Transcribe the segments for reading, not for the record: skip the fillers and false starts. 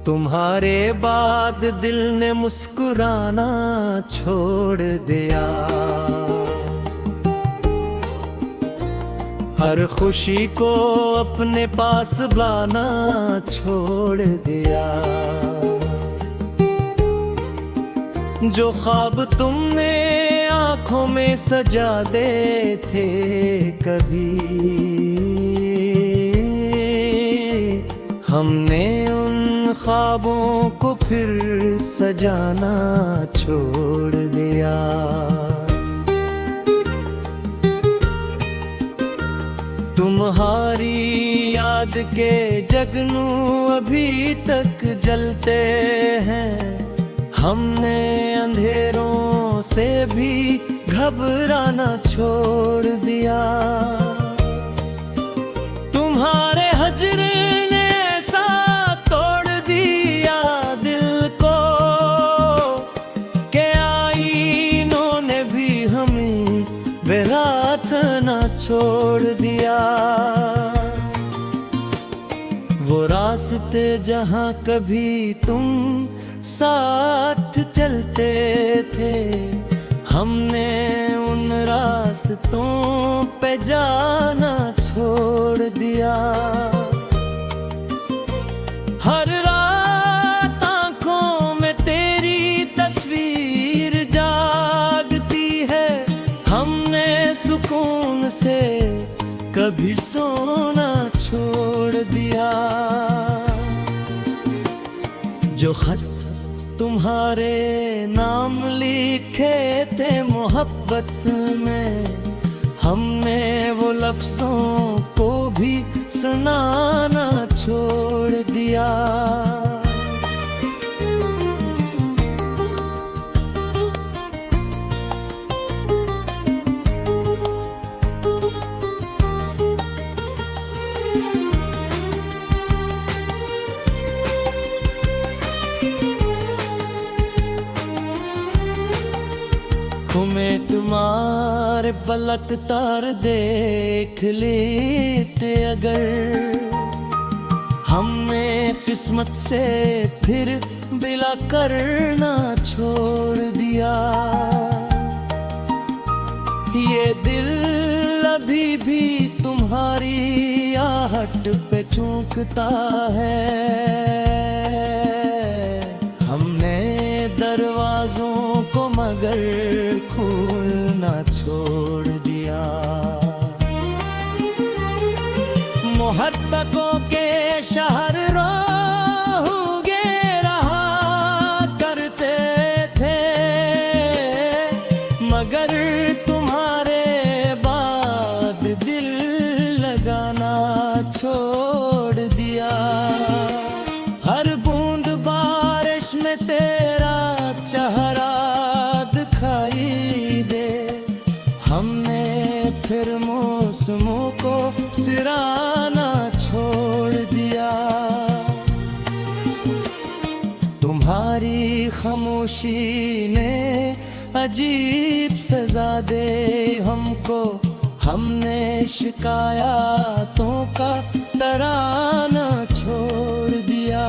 तुम्हारे बाद दिल ने मुस्कुराना छोड़ दिया, हर खुशी को अपने पास बुलाना छोड़ दिया। जो ख्वाब तुमने आंखों में सजा दे थे कभी, हमने उन ख्वाबों को फिर सजाना छोड़ दिया। तुम्हारी याद के जगनू अभी तक जलते हैं, हमने अंधेरों से भी घबराना छोड़ दिया। तुम्हारे हजर ने ऐसा तोड़ दिया दिल को कि आईनों ने भी हमें बेरात ना छोड़ दिया। वो रास्ते जहाँ कभी तुम साथ चलते थे, हमने उन रास्तों पे जाना छोड़ दिया। हर रात आंखों में तेरी तस्वीर जागती है, हमने सुकून से कभी सोना छोड़ दिया। जो खत तुम्हारे नाम लिखे थे मोहब्बत में, हमने वो लफ्जों को भी सुनाना छोड़ दिया। तुम्हें तुम्हारे पलक तार देख लेते अगर, हमने किस्मत से फिर बिला करना छोड़ दिया। ये दिल अभी भी तुम्हारी आहट पे चूकता है, हमने दरवाजों को मगर खोलना छोड़ दिया। मोहब्बतों के शहर रोगे रहा करते थे, मगर तुम्हारे बाद दिल लगाना छोड़ दिया। हर बूंद बारिश में तेरा चेहरा दिखाई दे, हमने फिर मौसमों को सिराना छोड़ दिया। तुम्हारी खामोशी ने अजीब सजा दे हमको, हमने शिकायतों का तराना छोड़ दिया।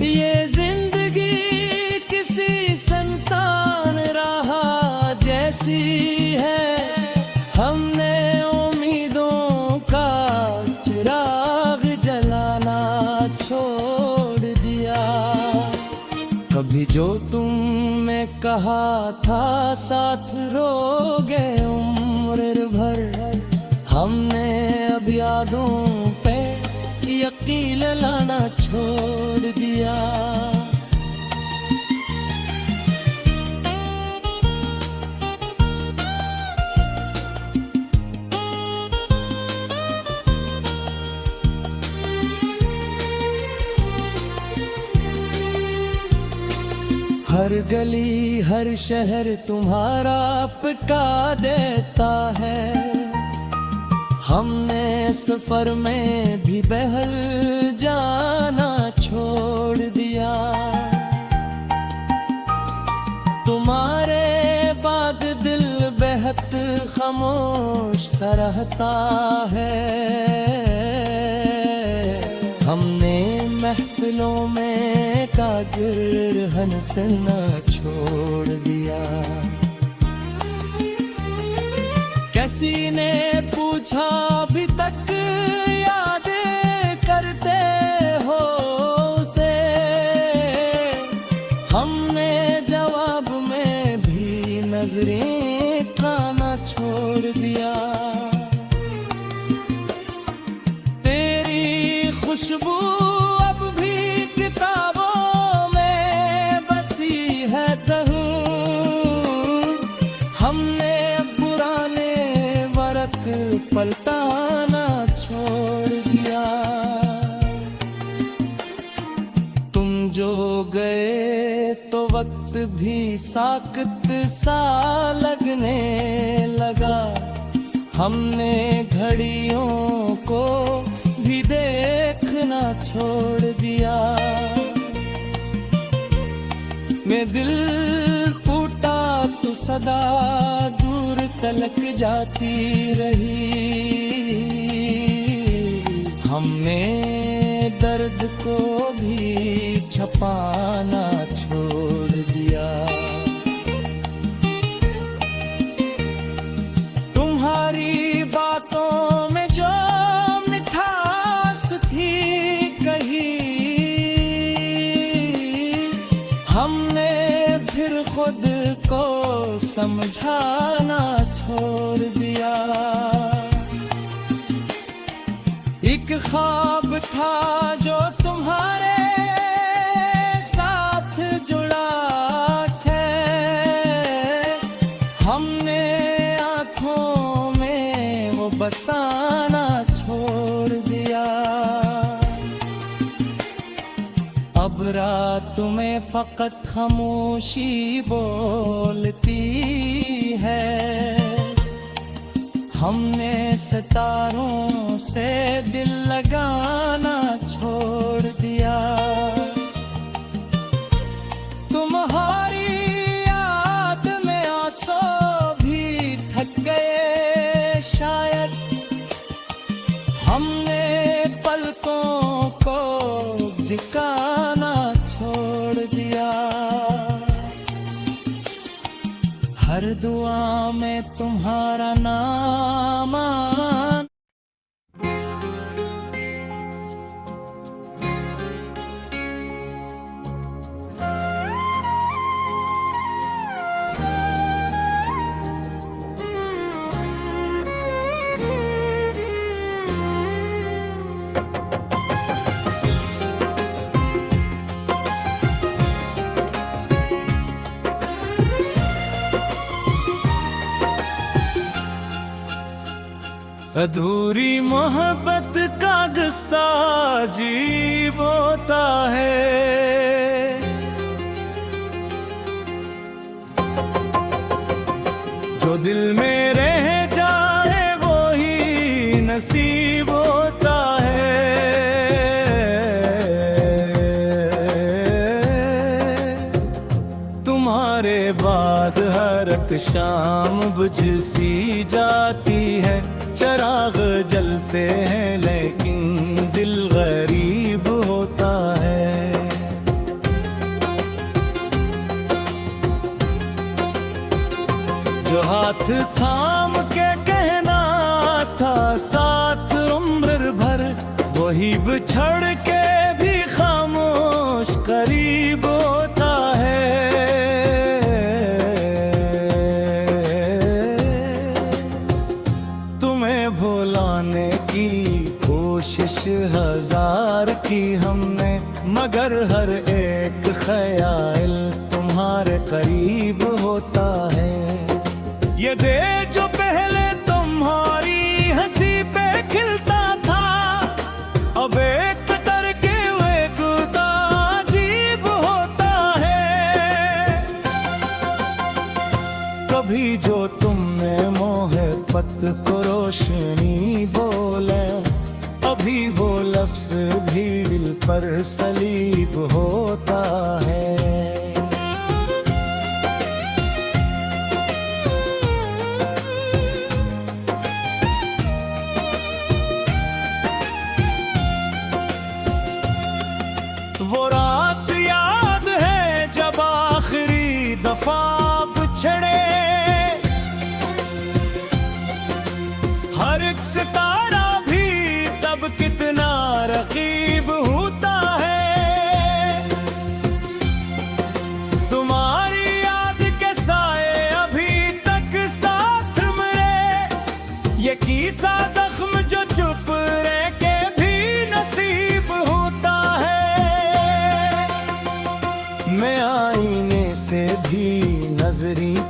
ये जिंदगी किसी संसान राह जैसी है, हमने उम्मीदों का चिराग जलाना छोड़ दिया। कभी जो तुमने कहा था साथ रोगे उम्र भर, हमने अब यादों पे यकीन लाना छोड़ दिया। हर गली हर शहर तुम्हारा पका देता है, हमने सफर में भी बहल जाना छोड़ दिया। तुम्हारे बाद दिल बेहद खामोश सा रहता है, हमने महफिलों में कागिर हंसना छोड़ दिया। किसी ने पूछा अभी तक याद करते हो उसे, हमने जवाब में भी नजरें खाना छोड़ दिया। तेरी खुशबू अब भी किताबों में बसी है कहूँ, हमने पुराने वरक पलटाना छोड़ दिया। तुम जो गए तो वक्त भी साकत सा लगने लगा, हमने घड़ियों को भी देखना छोड़ दिया। मैं दिल टूटा तो सदा दूर तलक जाती रही, हमने दर्द को भी छपाना छोड़ दिया। तुम्हारी बातों में जो मिठास थी कही, हमने फिर खुद को समझाना छोड़ दिया। एक ख्वाब था जो तुम्हारे साथ जुड़ा है, हमने आँखों में वो बसाना छोड़ दिया। अब रात में फकत खामोशी बोलती है, हमने सितारों से दिल लगाना छोड़ दिया। तुम्हारी याद में आंसू भी थक गए शायद, हमने पलकों को झुकाना छोड़ दिया। हर दुआ में तुम्हारा नाम अधूरी मोहब्बत का गुस्सा अजीब होता है, जो दिल में रह जाए वो ही नसीब होता है। तुम्हारे बाद हर एक शाम बुझ सी जाती है, चराग जलते हैं लेकिन दिल गरीब होता है। जो हाथ थाम के कहना था साथ उम्र भर, वही बिछड़ के भी खामोश करीब होता है। भुलाने की कोशिश हजार की हमने, मगर हर एक ख्याल तुम्हारे करीब होता है। ये दे जो पहले तुम्हारी हंसी पे खिलता था, अब एक करके एक अजीब होता है। कभी जो तुमने मोहब्बत को रोशनी बोले, अभी वो लफ्ज भी दिल पर सलीब होता है।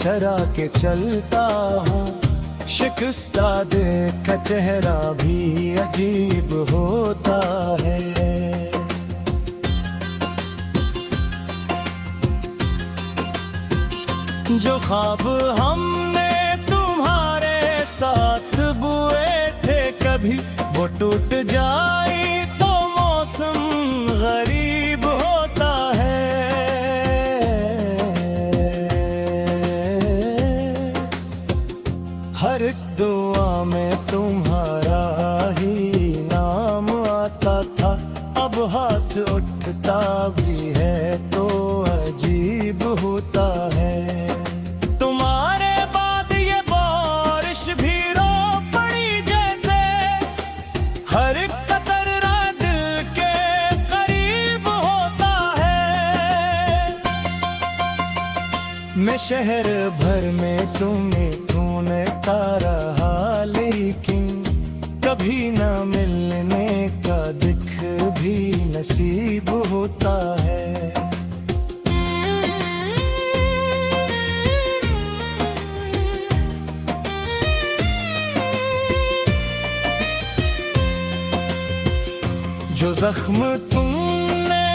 चरा के चलता हूँ। शिकस्ता देख का चेहरा भी अजीब होता है। जो ख्वाब हमने तुम्हारे साथ बुए थे कभी वो टूट जाए तो मौसम गरीब होता है। हर एक दुआ में तुम्हारा ही नाम आता था, अब हाथ उठता भी है तो अजीब होता है। तुम्हारे बाद ये बारिश भी रो पड़ी जैसे, हर एक कतरा दिल के करीब होता है। मैं शहर भर में तुम्हें ढूंढता रहा लेकिन कभी न मिलने का दिख भी नसीब होता है। जो जख्म तुमने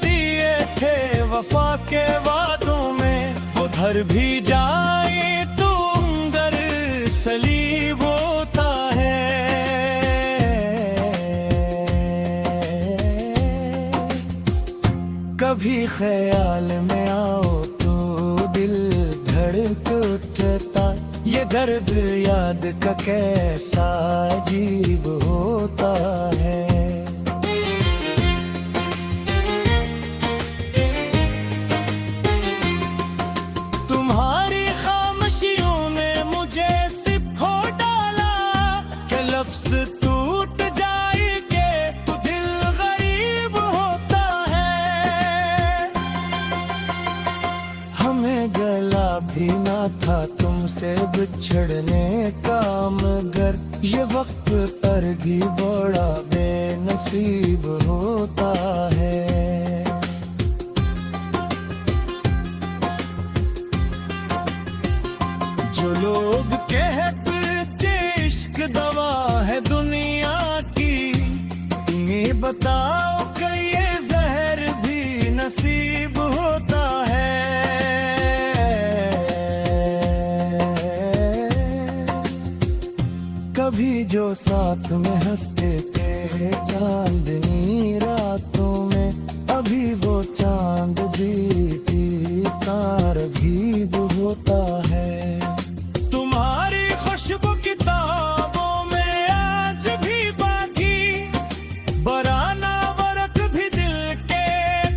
दिए थे वफा के वादों में वो धर भी जाए तुम दर सलीब होता है। कभी ख्याल में आओ तो दिल धड़क उठता, ये दर्द याद का कैसा अजीब होता है। तुम्हारी खामोशियों ने मुझे सिप हो डाला कि लफ्ज टूट जाएंगे तो दिल गरीब होता है। हमें गला भी ना था तुमसे बिछड़ने का, मगर ये वक्त पर भी बड़ा बेनसीब होता है। जो लोग कहते इश्क दवा है दुनिया की, तुम्हें बताओ कि ये जहर भी नसीब होता है। कभी जो साथ में हंसते थे चांदनी रातों में, अभी वो चांद दीदी का रगीब होता है। तुम्हारी खुशबू किताबों में आज भी बाकी, बराना वर्क भी दिल के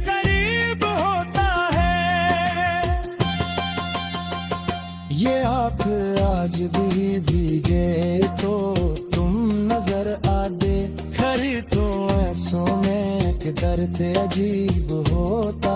करीब होता है। ये आँख आज भी भीगे तो तुम नजर आते, खरी तो ऐसों में कि दर्द अजीब होता